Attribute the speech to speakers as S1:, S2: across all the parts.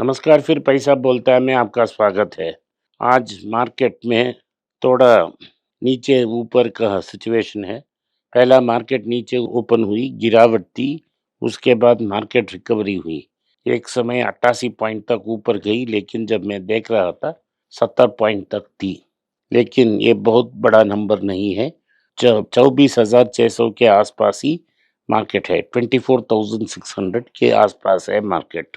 S1: नमस्कार, फिर पैसा बोलता है में आपका स्वागत है। आज मार्केट में थोड़ा नीचे ऊपर का सिचुएशन है। पहला मार्केट नीचे ओपन हुई, गिरावट थी, उसके बाद मार्केट रिकवरी हुई। एक समय 88 पॉइंट तक ऊपर गई, लेकिन जब मैं देख रहा था 70 पॉइंट तक थी। लेकिन ये बहुत बड़ा नंबर नहीं है। 24,600 के आसपास ही मार्केट है। 24,600 के आसपास है मार्केट।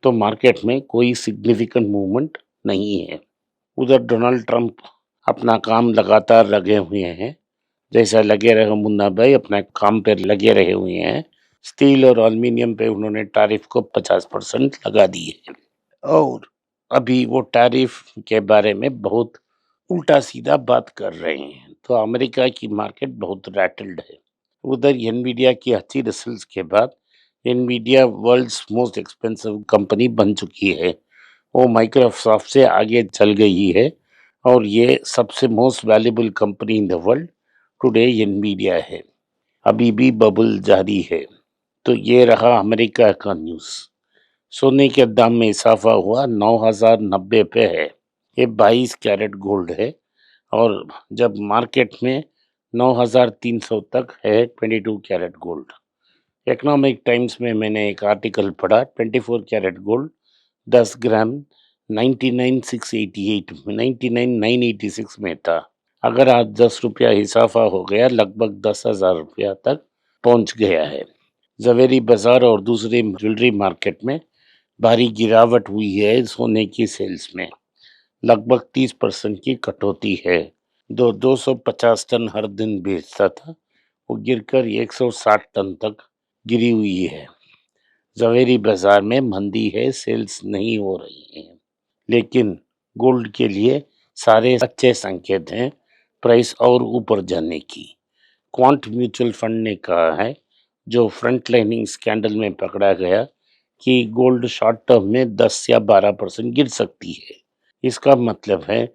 S1: तो मार्केट में कोई सिग्निफिकेंट मूवमेंट नहीं है। उधर डोनाल्ड ट्रंप अपना काम लगातार लगे हुए हैं। जैसा लगे रहे मुन्ना भाई अपना काम पे लगे रहे हुए हैं। स्टील और एल्युमिनियम पे उन्होंने टैरिफ को 50% लगा दिए हैं। और अभी वो टैरिफ के बारे में बहुत उल्टा सीधा बात कर रहे हैं। तो अमेरिका की मार्केट बहुत रैटल्ड है। उधर एनवीडिया की अच्छी रिजल्ट्स के बाद Nvidia world's most expensive company बन चुकी है। वो माइक्रोसॉफ्ट से आगे चल गई है और ये सबसे most valuable company in the world today Nvidia है। अभी भी बबल जारी है। तो ये रहा अमेरिका का न्यूज़। सोने के दाम में इजाफा हुआ, 9,090 पे है। ये 22 कैरेट गोल्ड है। और जब मार्केट में 9,300 तक है 22 कैरेट गोल्ड। इकोनॉमिक टाइम्स में मैंने एक आर्टिकल पढ़ा, 24 कैरेट गोल्ड 10 ग्राम 99,688 99,986 में था। अगर आज 10 रुपया इजाफा हो गया, लगभग 10,000 रुपया तक पहुंच गया है। जवेरी बाजार और दूसरी ज्वेलरी मार्केट में भारी गिरावट हुई है। सोने की सेल्स में लगभग 30% की कटौती है। 250 टन हर दिन बेचता था, वो गिरकर 160 टन तक गिरी हुई है। जवेरी बाजार में मंदी है, सेल्स नहीं हो रही हैं। लेकिन गोल्ड के लिए सारे अच्छे संकेत हैं प्राइस और ऊपर जाने की। क्वांट म्यूचुअल फंड ने कहा है, जो फ्रंट लाइनिंग स्कैंडल में पकड़ा गया, कि गोल्ड शॉर्ट टर्म में 10 या 12% गिर सकती है। इसका मतलब है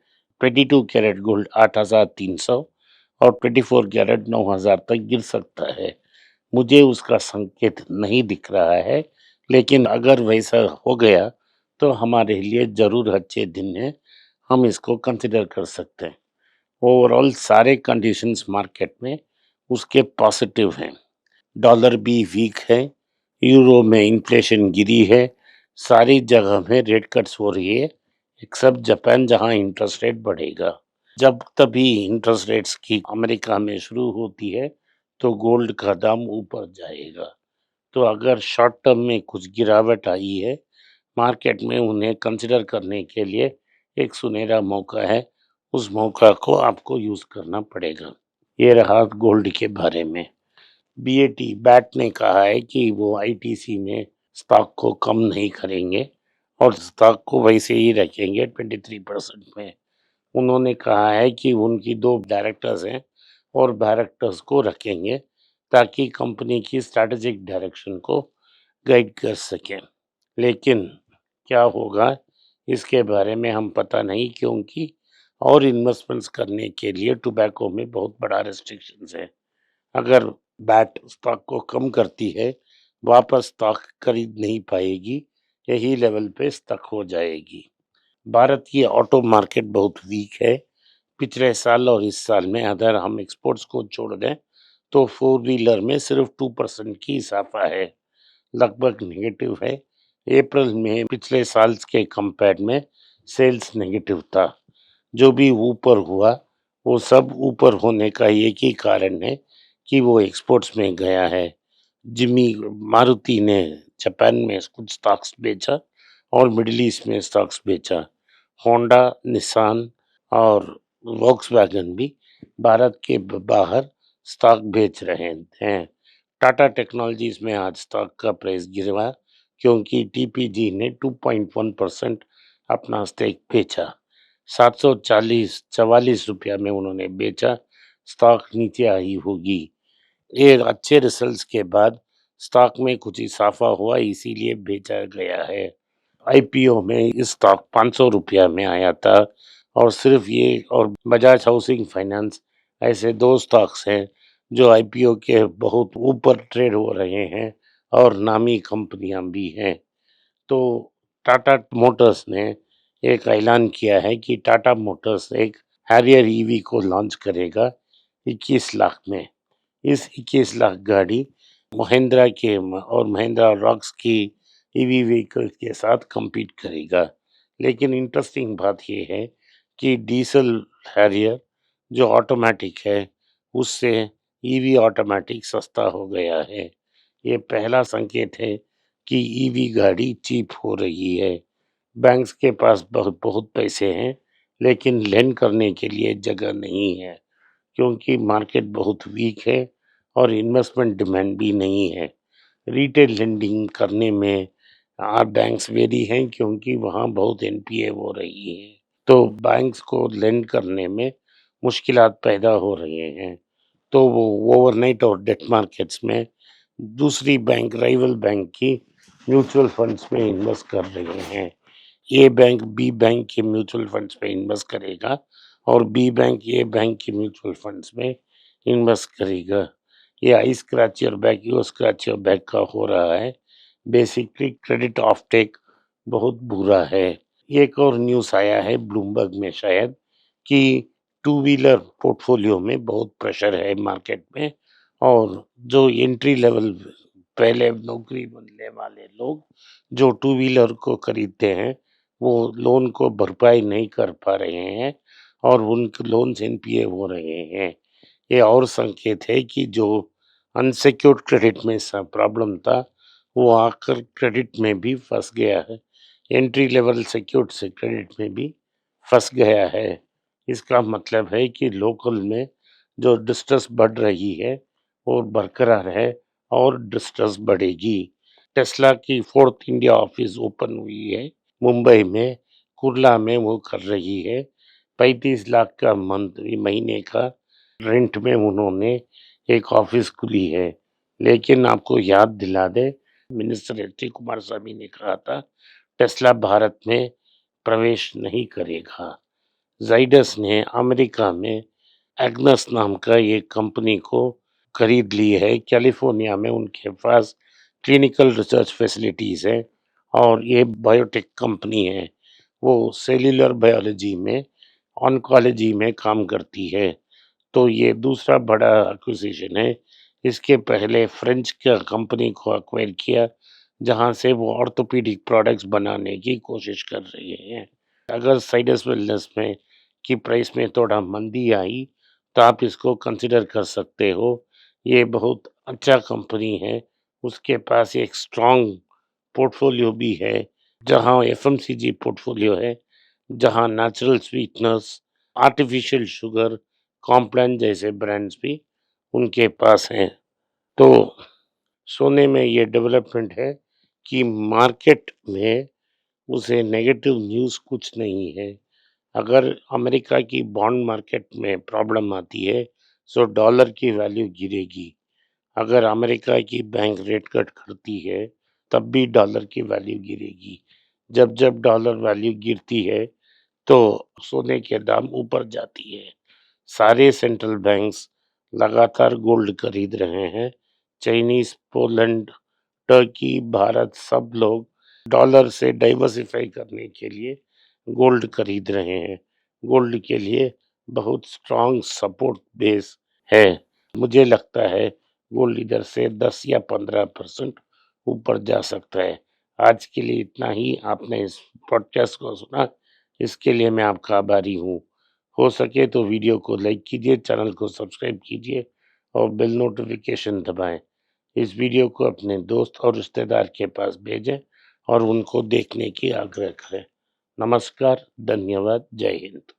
S1: 22 कैरेट गोल्ड 8,300 और 24 कैरेट 9,000 तक गिर सकता है। मुझे उसका संकेत नहीं दिख रहा है, लेकिन अगर वैसा हो गया तो हमारे लिए ज़रूर अच्छे दिन हैं। हम इसको कंसिडर कर सकते हैं। ओवरऑल सारे कंडीशंस मार्केट में उसके पॉजिटिव हैं। डॉलर भी वीक है, यूरो में इन्फ्लेशन गिरी है, सारी जगह में रेट कट्स हो रही है, एक्सेप्ट जापान जहां इंटरेस्ट रेट बढ़ेगा। जब तभी इंटरेस्ट रेट्स की अमेरिका में शुरू होती है तो गोल्ड का दाम ऊपर जाएगा। तो अगर शॉर्ट टर्म में कुछ गिरावट आई है मार्केट में, उन्हें कंसिडर करने के लिए एक सुनहरा मौका है। उस मौका को आपको यूज करना पड़ेगा। ये रहा गोल्ड के बारे में। बीएटी बैट ने कहा है कि वो आईटीसी में स्टॉक को कम नहीं करेंगे और स्टॉक को वैसे ही रखेंगे 23% में। उन्होंने कहा है कि उनकी दो डायरेक्टर्स हैं और डायरेक्टर्स को रखेंगे ताकि कंपनी की स्ट्रैटेजिक डायरेक्शन को गाइड कर सकें। लेकिन क्या होगा इसके बारे में हम पता नहीं, क्योंकि और इन्वेस्टमेंट्स करने के लिए टोबैको में बहुत बड़ा रेस्ट्रिक्शंस है। अगर बैट स्टॉक को कम करती है, वापस स्टॉक खरीद नहीं पाएगी, यही लेवल पे स्टक हो जाएगी। भारत की ऑटो मार्केट बहुत वीक है। पिछले साल और इस साल में अगर हम एक्सपोर्ट्स को छोड़ दें तो फोर व्हीलर में सिर्फ 2% की इजाफा है, लगभग नेगेटिव है। अप्रैल में पिछले साल के कंपेयर में सेल्स नेगेटिव था। जो भी ऊपर हुआ वो सब ऊपर होने का एक ही कारण है कि वो एक्सपोर्ट्स में गया है। जिमी मारुति ने जापान में कुछ स्टॉक्स बेचा और मिडिल ईस्ट में स्टॉक्स बेचा। होंडा, निसान और वॉक्सवैगन भी भारत के बाहर स्टॉक बेच रहे हैं। टाटा टेक्नोलॉजीज में आज स्टॉक का प्राइस गिरा क्योंकि टीपीजी ने 2.1% अपना स्टेक बेचा। 744 रुपया में उन्होंने बेचा। स्टॉक नीचे आई होगी। ये अच्छे रिजल्ट्स के बाद स्टॉक में कुछ इजाफा हुआ, इसीलिए बेचा गया है। आईपीओ में इस स्टॉक 500 रुपया में आया था और सिर्फ ये और बजाज हाउसिंग फाइनेंस ऐसे दो स्टॉक्स हैं जो आईपीओ के बहुत ऊपर ट्रेड हो रहे हैं और नामी कंपनियां भी हैं। तो टाटा मोटर्स ने एक ऐलान किया है कि टाटा मोटर्स एक हैरियर ईवी को लॉन्च करेगा 21 लाख में। इस 21 लाख गाड़ी महिंद्रा के और महिंद्रा रॉक्स की ईवी व्हीकल के साथ compete करेगा। लेकिन इंटरेस्टिंग बात ये है कि डीजल हैरियर जो ऑटोमेटिक है उससे ईवी ऑटोमेटिक सस्ता हो गया है। ये पहला संकेत है कि ईवी गाड़ी चीप हो रही है। बैंक्स के पास बहुत बहुत पैसे हैं लेकिन लेंड करने के लिए जगह नहीं है क्योंकि मार्केट बहुत वीक है और इन्वेस्टमेंट डिमांड भी नहीं है। रिटेल लेंडिंग करने में बैंक्स वेरी हैं क्योंकि वहाँ बहुत एनपीए हो रही है। तो बैंक्स को लेंड करने में मुश्किलात पैदा हो रहे हैं। तो वो ओवरनाइट और डेट मार्केट्स में दूसरी बैंक राइवल बैंक की म्यूचुअल फंड्स में इन्वेस्ट कर रहे हैं। ए बैंक बी बैंक के म्यूचुअल फंड्स में इन्वेस्ट करेगा और बी बैंक ए बैंक के म्यूचुअल फंड्स में इन्वेस्ट करेगा। ये आई scratch your back you scratch your back का हो रहा है। बेसिकली क्रेडिट ऑफटेक बहुत बुरा है। एक और न्यूज़ आया है ब्लूमबर्ग में शायद कि टू व्हीलर पोर्टफोलियो में बहुत प्रेशर है मार्केट में और जो एंट्री लेवल पहले नौकरी मिलने वाले लोग जो टू व्हीलर को खरीदते हैं वो लोन को भरपाई नहीं कर पा रहे हैं और उनके लोन्स एनपीए हो रहे हैं। ये और संकेत है कि जो अनसिक्योर्ड क्रेडिट में सा प्रॉब्लम था वो आकर क्रेडिट में भी फंस गया है। एंट्री लेवल सिक्योर्ड से क्रेडिट में भी फंस गया है। इसका मतलब है कि लोकल में जो डिस्ट्रेस बढ़ रही है वो बरकरार है और डिस्ट्रेस बढ़ेगी। टेस्ला की फोर्थ इंडिया ऑफिस ओपन हुई है मुंबई में, कुर्ला में वो कर रही है। 35 लाख का महीने का रेंट में उन्होंने एक ऑफिस खुली है। लेकिन आपको याद दिला दे मिनिस्टर एच डी कुमार स्वामी ने कहा था टेस्ला भारत में प्रवेश नहीं करेगा। जाइडस ने अमेरिका में एग्नस नाम का एक कंपनी को खरीद ली है। कैलिफोर्निया में उनके पास क्लिनिकल रिसर्च फैसिलिटीज है और ये बायोटेक कंपनी है। वो सेल्यूलर बायोलॉजी में ऑन्कोलॉजी में काम करती है। तो ये दूसरा बड़ा एक्विजिशन है। इसके पहले फ्रेंच का कंपनी को एक्वायर किया जहां से वो ऑर्थोपेडिक प्रोडक्ट्स बनाने की कोशिश कर रहे हैं। अगर साइडस वेलनेस में की प्राइस में थोड़ा मंदी आई तो आप इसको कंसिडर कर सकते हो। ये बहुत अच्छा कंपनी है। उसके पास एक स्ट्रॉन्ग पोर्टफोलियो भी है जहां एफएमसीजी पोर्टफोलियो है जहां natural sweetness artificial sugar Complan जैसे ब्रांड्स भी उनके पास हैं। तो सोने में ये डेवलपमेंट है कि मार्केट में उसे नेगेटिव न्यूज़ कुछ नहीं है। अगर अमेरिका की बॉन्ड मार्केट में प्रॉब्लम आती है तो डॉलर की वैल्यू गिरेगी। अगर अमेरिका की बैंक रेट कट करती है तब भी डॉलर की वैल्यू गिरेगी। जब जब डॉलर वैल्यू गिरती है तो सोने के दाम ऊपर जाती है। सारे सेंट्रल बैंक्स लगातार गोल्ड खरीद रहे हैं। चाइनीज, पोलैंड, टर्की, भारत सब लोग डॉलर से डाइवर्सिफाई करने के लिए गोल्ड खरीद रहे हैं। गोल्ड के लिए बहुत स्ट्रांग सपोर्ट बेस है। मुझे लगता है गोल्ड इधर से 10 या 15% ऊपर जा सकता है। आज के लिए इतना ही। आपने इस पॉडकास्ट को सुना इसके लिए मैं आपका आभारी हूँ। हो सके तो वीडियो को लाइक कीजिए, चैनल को सब्सक्राइब कीजिए और बेल नोटिफिकेशन दबाएं। इस वीडियो को अपने दोस्त और रिश्तेदार के पास भेजें और उनको देखने की आग्रह करें। नमस्कार, धन्यवाद, जय हिंद।